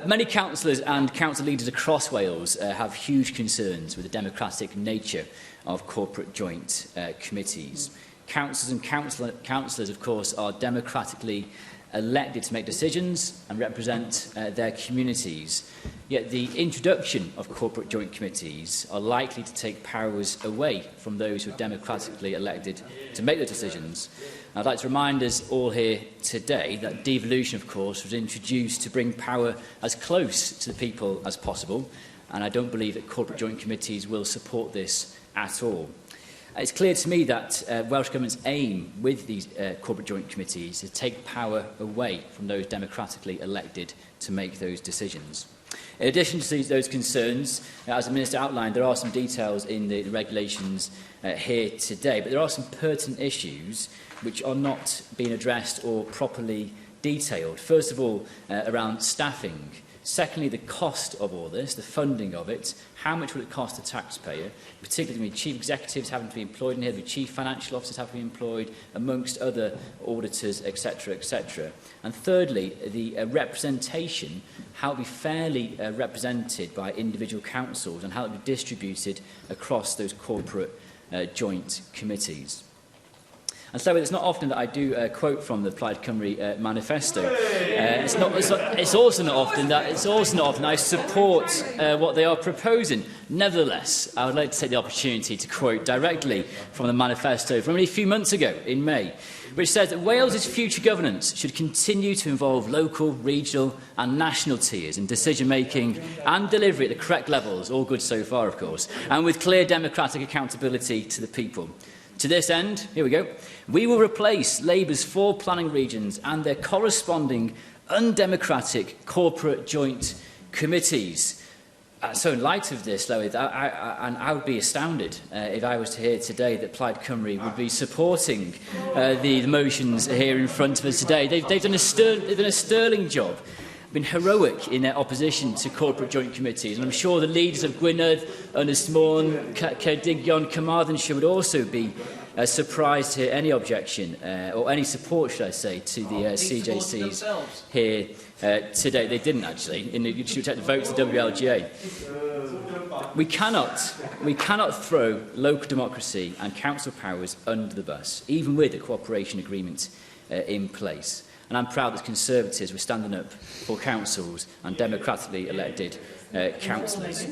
Many councillors and council leaders across Wales have huge concerns with the democratic nature of corporate joint committees. Councillors and councillors, of course, are democratically elected to make decisions and represent their communities. Yet the introduction of corporate joint committees are likely to take powers away from those who are democratically elected to make the decisions. I'd like to remind us all here today that devolution, of course, was introduced to bring power as close to the people as possible, and I don't believe that corporate joint committees will support this at all. It's clear to me that Welsh Government's aim with these corporate joint committees is to take power away from those democratically elected to make those decisions. In addition to those concerns, as the Minister outlined, there are some details in the regulations here today, but there are some pertinent issues which are not being addressed or properly detailed. First of all, around staffing. Secondly, the cost of all this, the funding of it. How much will it cost the taxpayer? Particularly, chief executives having to be employed in here, the chief financial officers have to be employed, amongst other auditors, etc., etc. And thirdly, the representation, how it will be fairly represented by individual councils and how it will be distributed across those corporate joint committees. And so it's not often that I do quote from the Plaid Cymru manifesto. It's also not often that I support what they are proposing. Nevertheless, I would like to take the opportunity to quote directly from the manifesto from only a few months ago in May, which says that Wales's future governance should continue to involve local, regional and national tiers in decision-making and delivery at the correct levels, all good so far, of course, and with clear democratic accountability to the people. To this end, here we go, we will replace Labour's 4 planning regions and their corresponding undemocratic corporate joint committees. So in light of this, Llywydd, I would be astounded if I was to hear today that Plaid Cymru would be supporting the motions here in front of us today. They've done a sterling job, been heroic in their opposition to corporate joint committees, and I'm sure the leaders of Gwynedd, Ynys Môn, Ceredigion, Carmarthenshire would also be surprised to hear any objection or any support, should I say, to the CJCs here today. They didn't actually. You should check the votes of the WLGA. We cannot throw local democracy and council powers under the bus, even with a cooperation agreement in place. And I'm proud that Conservatives were standing up for councils and democratically elected councillors.